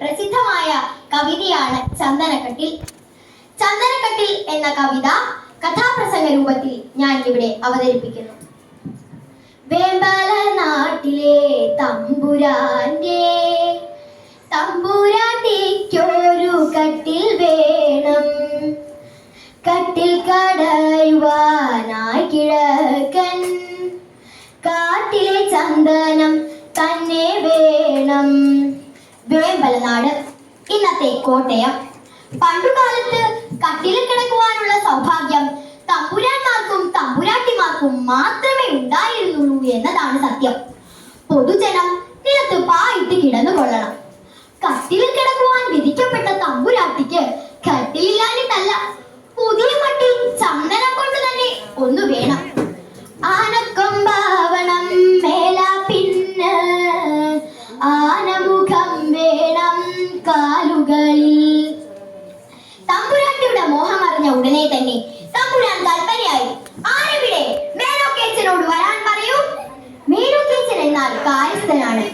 പ്രസിദ്ധമായ കവിതയാണ് ചന്ദനക്കട്ടിൽ. ചന്ദനക്കട്ടിൽ എന്ന കവിത കഥാപ്രസംഗ രൂപത്തിൽ ഞാൻ ഇവിടെ അവതരിപ്പിക്കുന്നു. വേമ്പല നാട്ടിലെ തമ്പുരാട്ടിക്കൊരു കട്ടിൽ വേണം, കട്ടിൽ കടയുവാനായി കിഴക്കൻ കാട്ടിലെ ചന്ദനം തന്നെ വേണം. വേമ്പലനാട് ഇന്നത്തെ കോട്ടയം. പണ്ടുകാലത്ത് കട്ടിലിൽ കിടക്കുവാനുള്ള സൗഭാഗ്യം തമ്പുരാന്മാർക്കും തമ്പുരാട്ടിമാർക്കും മാത്രമേ ഉണ്ടായിരുന്നുള്ളൂ എന്നതാണ് സത്യം. പൊതുജനം നിലത്ത് പായിട്ട് കിടന്നുകൊള്ളണം. കട്ടിലിൽ കിടക്കുവാൻ വിധിക്കപ്പെട്ട തമ്പുരാട്ടിക്ക് കട്ടിലില്ലാഞ്ഞിട്ടല്ല, പുതിയ മട്ടിൽ ചന്ദനം കൊണ്ട് തന്നെ ഒന്നു വേണം. ആനക്കൊമ്പാവണം മേലാപ്പിന്ന്, ആനമുഖം വേണം കാലുകളിൽ. തമ്പുരാട്ടിയുടെ മോഹമറിഞ്ഞ ഉടനെ തന്നെ തമ്പുരാൻ കൽപ്പനയായി, ആരെവിടെ? മേനോക്കേച്ചനോട് വരാൻ പറയൂ. മേനോക്കേച്ചൻ എന്നാൽ കാര്യസ്ഥനാണ്.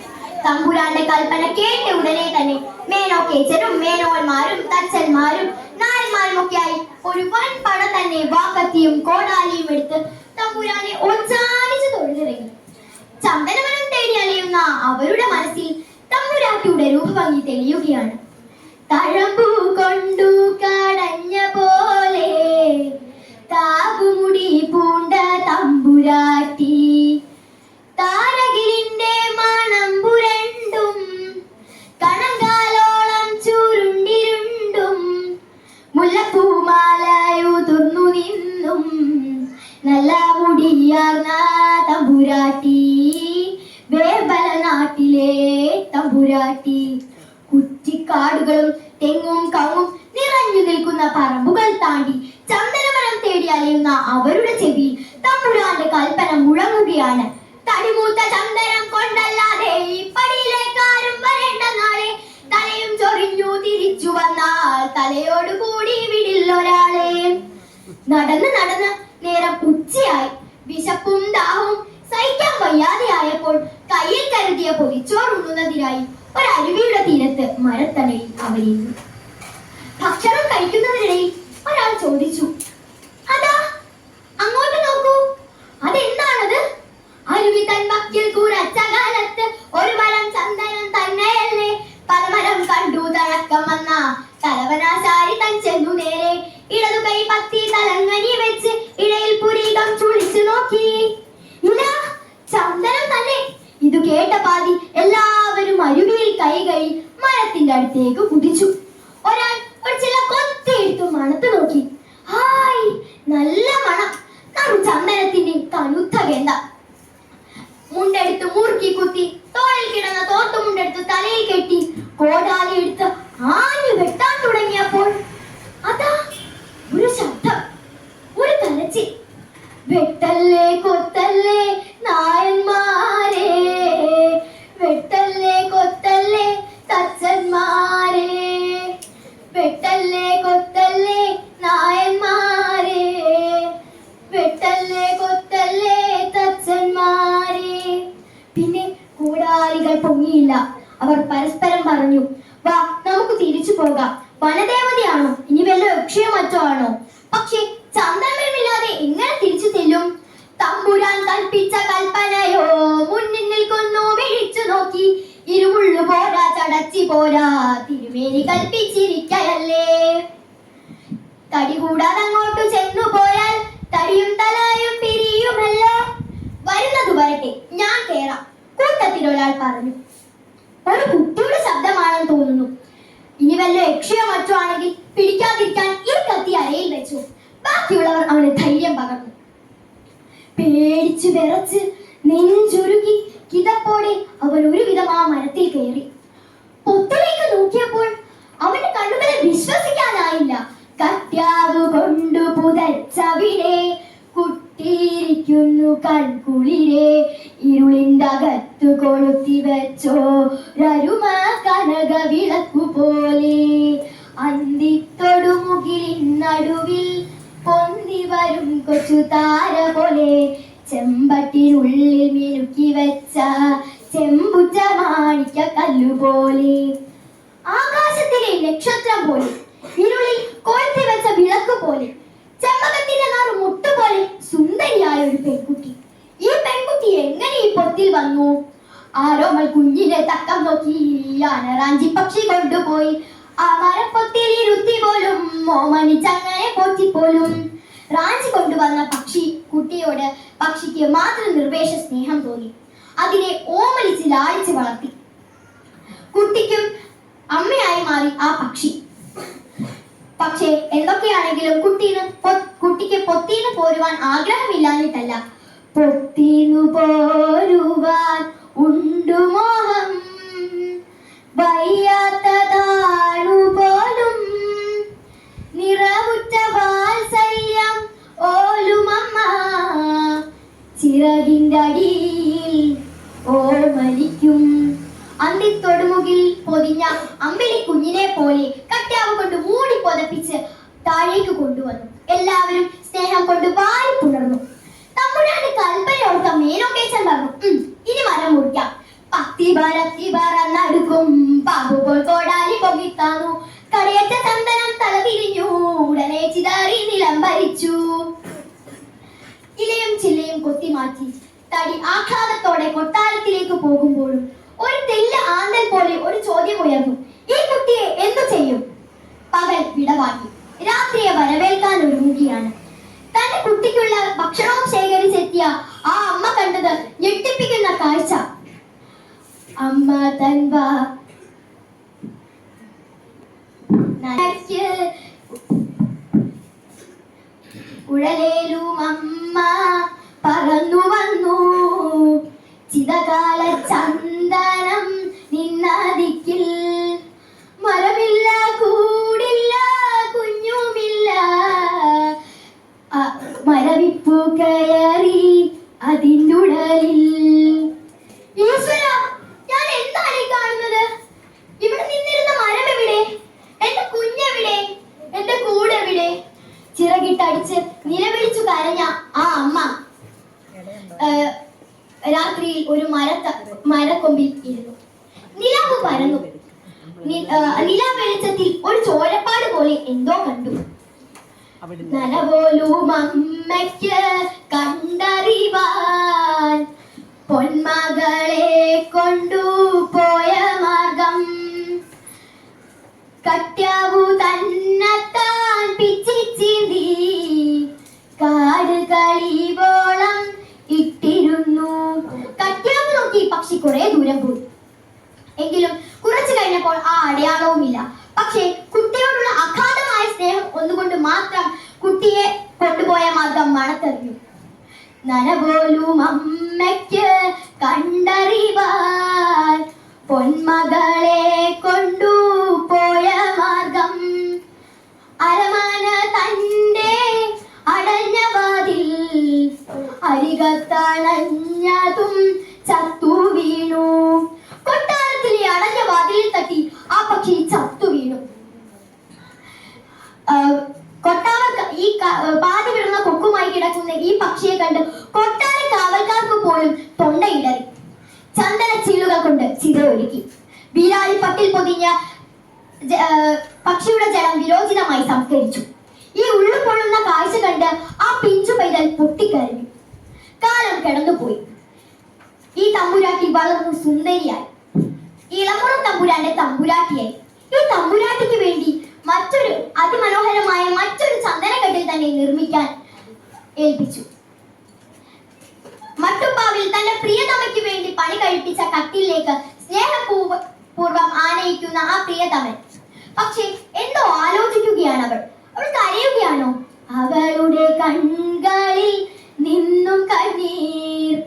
തമ്പുരാന്റെ കൽപ്പന കേട്ട ഉടനെ തന്നെ മേനോക്കേച്ചനും മേനോന്മാരും തച്ചന്മാരും നായന്മാരും ഒക്കെയായി ഒരു വൻ പട തന്നെ വാക്കത്തിയും കോടാലിയും എടുത്ത് തമ്പുരാനെ ഒച്ചാനിച്ച് തൊഴിലിറങ്ങി. ചന്ദനവനം തേടി അലയുന്ന അവരുടെ മനസ്സിൽ തമ്പുരാട്ടിയുടെ രൂപഭംഗി തെളിയുകയാണ്. തഴമ്പു കൊണ്ടു കടഞ്ഞ പോലെ താകുമുടി പൂണ്ട തമ്പുരാട്ടി, താരകിലിന്റെ മണം പുരണ്ടും കണങ്കാലോളം ചുരുണ്ടിരുണ്ടും മുല്ലപ്പൂമാലയുതിർന്നു നിന്നും നല്ല മുടിയാർന്ന തമ്പുരാട്ടി, വേമ്പല നാട്ടിലെ തമ്പുരാട്ടി. കുറ്റിക്കാടുകളും തെങ്ങും കവുങ്ങും നിറഞ്ഞു നിൽക്കുന്ന പറമ്പുകൾ താണ്ടി ചന്ദനമരം തേടി അലയുന്ന അവരുടെ ചെവിയിൽ തമ്പുരാന്റെ കൽപ്പന മുഴങ്ങുകയാണ്. തടിമൂത്ത ചന്ദനം കൊണ്ടല്ലാതെ ഇപ്പടിയിലേക്കാരും വരേണ്ട നാളെ, തലയും ചൊറിഞ്ഞു തിരിച്ചു വന്നാൽ തലയോട് കൂടി വിടില്ലൊരാളെ. നടന്ന് നടന്ന് നേരം ഉച്ചയായി. വിശപ്പും ദാഹവും സഹിക്കാൻ വയ്യാതെയായപ്പോൾ കയ്യിൽ കരുതിയ പൊതിച്ചോറുണ്ണുന്നതിനായി ഒരരുവിയുടെ തീരത്ത് മരത്തണയിൽ അവരിരുന്നു. ഭക്ഷണം കഴിക്കുന്നതിനിടയിൽ ഒരാൾ ചോദിച്ചു, അതാ അങ്ങോട്ട് നോക്കൂ, അതെന്താണത്? അരുവി തൻ വക്കിൽ കൂരച്ച കാലത്ത് ഒരു മരം ചന്ദനം തന്നെയല്ലേ? പലമരം കണ്ടു തഴക്കം വന്ന തലവനാശാരി തൻ ചെന്നു നേരെ ഇടതു കൈ പത്തി തലങ്ങനി വെച്ച് ഇടയിൽ പുരീകം ചുളിച്ചു നോക്കി. ഇല്ല, ചന്ദനം തന്നെ. ഇത് കേട്ട പാതി എല്ലാവരും അരുവിയിൽ കൈകൈ മരത്തിന്റെ അടുത്തേക്ക് കുതിച്ചു. ഒരാൾ ഒരു ചില കൊത്തെടുത്തു മണത്ത് നോക്കി. ഹായ്, നല്ല മണം! നറു ചന്ദനത്തിന്റെ കനുത്ത ഗന്ധ. മുണ്ടെടുത്ത് മുറുക്കി കുത്തി തോളിൽ കിടന്ന തോർത്തുമുണ്ടെടുത്ത് തലയിൽ കെട്ടി കോടാലി എടുത്ത് ആഞ്ഞു വെട്ടാൻ തുടങ്ങിയപ്പോൾ അതാ ഒരു ശബ്ദം, ഒരു കരച്ചിൽ. വെട്ടല്ലേ കൊത്തല്ലേ നായന്മാരെ, വെട്ടല്ലേ കൊത്തല്ലേ തച്ചന്മാരെ, വെട്ടല്ലേ കൊത്തല്ലേ നായന്മാരെ, വെട്ടല്ലേ കൊത്തല്ലേ തച്ചന്മാരെ. പിന്നെ കൂടാലികൾ പൊങ്ങിയില്ല. അവർ പരസ്പരം പറഞ്ഞു, വാ നമുക്ക് തിരിച്ചു പോകാം. വനദേവതയാണോ ഇനി വല്ല യക്ഷയോ മറ്റോ ആണോ? പക്ഷെ ചന്ദനമില്ലാതെ എങ്ങനെ തിരിച്ചു ചെല്ലും? തമ്പുരാൻ കൽപ്പിച്ച കൽപ്പനയോ മുന്നിൽ നിൽക്കുന്നു വിളിച്ചു നോക്കി. ഇരുമുള്ളു പോരാ ചടച്ചി പോരാ, തിരുമേനി കൽപ്പിച്ചിരിക്കയല്ലേ. തടി കൂടാതെ അങ്ങോട്ട് ചെന്നു പോയാൽ തടിയും തലയും പിരിയുമല്ലോ. വരുന്നത് വരട്ടെ, ഞാൻ കേറാം, കൂട്ടത്തിൽ ഒരാൾ പറഞ്ഞു. ഒരു കുട്ടിയുടെ ശബ്ദമാണെന്ന് തോന്നുന്നു. ഇനി വല്ല യക്ഷയോ മറ്റോ ആണെങ്കിൽ പിടിക്കാതിരിക്കാൻ ഈ കത്തി അരയിൽ വെച്ചു. ബാക്കിയുള്ളവർ അവന് ധൈര്യം പകർന്നു. പേടിച്ചു വിറച്ച് നെഞ്ചുരുക്കി കിതപ്പോടെ അവൻ ഒരുവിധം ആ മരത്തിൽ കയറി. പൊത്തിലേക്ക് നോക്കിയപ്പോൾ അവന്റെ കണ്ണുകളെ വിശ്വസിക്കാനായില്ല. കത്യാവ് കൊണ്ടു പുതച്ചവിടെ കുട്ടിയിരിക്കുന്നു കൺകുളിരെ, ഇരുളിന്റെ അകത്തു കൊളുത്തി വെച്ചോ രരുമ കനക വിളക്കു പോലെ. അന്തിത്തൊടുമുകിലിൻ നടുവിൽ പൊന്തി വരും കൊച്ചു താര പോലെ, ചെമ്പട്ടിനുള്ളിൽ മിനുക്കി വെച്ച ചെമ്പുറ്റ മാണിക്ക കല്ലുപോലെ. ആ പോലെ, ഇരുളിൽ കൊളുത്തി വെച്ച വിളക്ക് പോലെ, ചെമ്പകത്തിന്റെ നാറ് മുട്ടുപോലെ സുന്ദരിയായ ഒരു പെൺകുട്ടി. ഈ പെൺകുട്ടി എങ്ങനെ ഈ പൊത്തിൽ വന്നു? ആരോമൽ കുഞ്ഞിനെ തക്കം നോക്കി ആനറാഞ്ചി പക്ഷി കൊണ്ടുപോയി. ആ മരപ്പൊത്തിൽ ഇരുത്തി പോലും ഓമനിച്ചങ്ങനെ പോറ്റിപ്പോലും. റാഞ്ചി കൊണ്ടുവന്ന പക്ഷി കുട്ടിയോട് പക്ഷിക്ക് മാത്രം നിർവേശ സ്നേഹം തോന്നി. അതിനെ ഓമനിച്ച് ലാളിച്ച് വളർത്തി. കുട്ടിക്കും അമ്മയായി മാറി ആ പക്ഷി. പക്ഷേ എന്തൊക്കെയാണെങ്കിലും കുട്ടിക്ക് പൊത്തീന്ന് പോരുവാൻ ആഗ്രഹമില്ലാഞ്ഞിട്ടല്ല, പൊത്തീന്നു പോരുവാൻ ഉണ്ടു മോഹം, വയ്യാത്തതാണു പോലും നിറവുറ്റ വാത്സല്യം ഓലുമമ്മ, ചിറകിന്റെ അടിയിൽ ഓമനിക്കും. അന്തിത്തൊടുമുകിൽ പൊതിഞ്ഞ അമ്പിളി കുഞ്ഞിനെ പോലെ കട്യാവ് കൊണ്ട് മൂടി പൊതപ്പിച്ച് താഴേക്ക് കൊണ്ടുവന്നു. എല്ലാവരും സ്നേഹം കൊണ്ട് വാരി പുണർന്നു. തമ്പുരാന്റെ കൽപ്പനയോർത്ത മേനോക്കേശൻ പറഞ്ഞു, ഇനി മരം മുറിക്കാം. പത്തിബാരത്തിബാറന്നടുക്കും പാമ്പുപോൽ കോടാലി പൊങ്ങിത്താന്നു. കടയറ്റ ചന്ദനം തല തിരിഞ്ഞു, ഉടനെ ചിതറി നിലം ഭരിച്ചു. ഇലയും ചില്ലയും കൊത്തിമാറ്റി തടി ആഹ്ലാദത്തോടെ കൊട്ടാരത്തിലേക്ക് പോകുമ്പോഴും ഒരു തെല്ല് ആന്തൽ പോലെ ഒരു ചോദ്യം ഉയർന്നു. ഈ കുട്ടിയെ എന്തു ചെയ്യും? പകൽ വിടവാങ്ങി, രാത്രിയെ വരവേൽക്കാൻ ഒരുങ്ങുകയാണ്. തന്റെ കുട്ടിക്കുള്ള ഭക്ഷണവും ശേഖരിച്ചെത്തിയ ആ അമ്മ കണ്ടത് ഞെട്ടിപ്പിക്കുന്ന കാഴ്ച. അമ്മ തൻവാ ഉഴലേലും അമ്മ പറന്നു വന്നു. ചിതകാല ചന്ദനം നിന്നദിക്കിൽ, മരമില്ല കൂടില്ല കുഞ്ഞുമില്ല, മരവിപ്പു കയറി അതിനുടലിൽ. ഈശ്വര, ഞാൻ എന്താണ് കാണുന്നത്? ഇവിടെ നിന്നിരുന്ന മരം എവിടെ? എന്റെ കുഞ്ഞെവിടെ? എന്റെ കൂടെവിടെ? ചിറകിട്ടടിച്ച് നിലവിളിച്ചു കരഞ്ഞ ആ അമ്മ രാത്രിയിൽ ഒരു മരക്കൊമ്പിൽ ഇരുന്നു. നിലാവ് പരന്നു. നിലാ വെളിച്ചത്തിൽ ഒരു ചോരപ്പാട് പോലെ എന്തോ കണ്ടു. നനപോലും അമ്മയ്ക്ക് കണ്ടറിവാൻ പൊന്മകളെ കൊണ്ടുപോയ മാർഗം, കട്യാവു തന്നെത്താൻ പിച്ചിച്ചീന്തി കാട് കളിവോളം ഇട്ടിരുന്നു. കട്യാവ് നോക്കി പക്ഷി കുറെ ദൂരം പോയി. എങ്കിലും കുറച്ചു കഴിഞ്ഞപ്പോൾ ആ അടയാളവുമില്ല. പക്ഷേ കുട്ടിയോടുള്ള അഗാധമായ സ്നേഹം ഒന്നുകൊണ്ട് മാത്രം കുട്ടിയെ കൊണ്ടുപോയ മാർഗം മണത്തെറിഞ്ഞു. നനപോലും അമ്മയ്ക്ക് കണ്ടറിവാൻ പൊന്മകളെ കൊണ്ടുപോയ മാർഗം, അരമാന തന്റെ അടഞ്ഞ വാതിൽ അരികത്തണഞ്ഞതും ചത്തു വീണു. കൊട്ടാരത്തിലെ അടഞ്ഞ വാതിലിൽ തട്ടി ആ പക്ഷി ചത്തു വീണു. ഈ പാതി വിടുന്ന കൊക്കുമായി കിടക്കുന്ന ഈ പക്ഷിയെ കണ്ട് കൊട്ടാര കാവൽക്കാർക്ക് പോലും തൊണ്ടയിടറി. ചന്ദന ചീളുകൾ കൊണ്ട് ചിതയൊരുക്കി. വീരാളി പട്ടിൽ പൊതിഞ്ഞ പക്ഷിയുടെ ജലം വിരോചിതമായി സംസ്കരിച്ചു. ഈ ഉള്ളു പൊള്ളുന്ന കാഴ്ച കണ്ട് ആ പിഞ്ചു പൈതൽ പൊട്ടിക്കരഞ്ഞു. കാലം കിടന്നുപോയി. ഈ തമ്പുരാട്ടി വളർന്നു സുന്ദരിയായി. ഇളമുറ തമ്പുരാന്റെ തമ്പുരാട്ടിയായി. ഈ തമ്പുരാട്ടിക്ക് വേണ്ടി മറ്റൊരു അതിമനോഹരമായ മറ്റൊരു ചന്ദനക്കെട്ടിൽ തന്നെ നിർമ്മിക്കാൻ ഏൽപ്പിച്ചു. മട്ടുപ്പാവിൽ തന്റെ പ്രിയതമയ്ക്ക് വേണ്ടി പണി കഴിപ്പിച്ച കട്ടിലേക്ക് സ്നേഹപൂർവ്വം ആനയിക്കുന്ന ആ പ്രിയതമൻ. പക്ഷെ എന്തോ ആലോചിക്കുകയാണ് അവൾ. അവൾ കരയുകയാണോ? അവളുടെ കൺകളിൽ നിന്നും കണ്ണീർ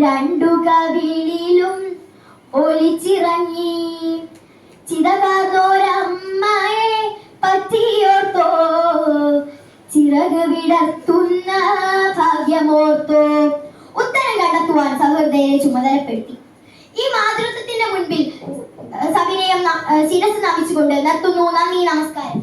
രണ്ടു കവിളിലും ഒലിച്ചിറങ്ങി. ചിതകാർന്നോരമ്മയെ പറ്റിയോർത്തോ, ചിറക് വിടർത്തുന്ന ഭാഗ്യമോർത്തോ. ഉത്തരം കണ്ടെത്തുവാൻ സഹൃദയെ ചുമതലപ്പെടുത്തി. ഈ മാതൃത്വത്തിന്റെ മുൻപിൽ സവിനയം ശിരസ് നമിച്ചുകൊണ്ട് നിർത്തുന്നു. നന്ദി, നമസ്കാരം.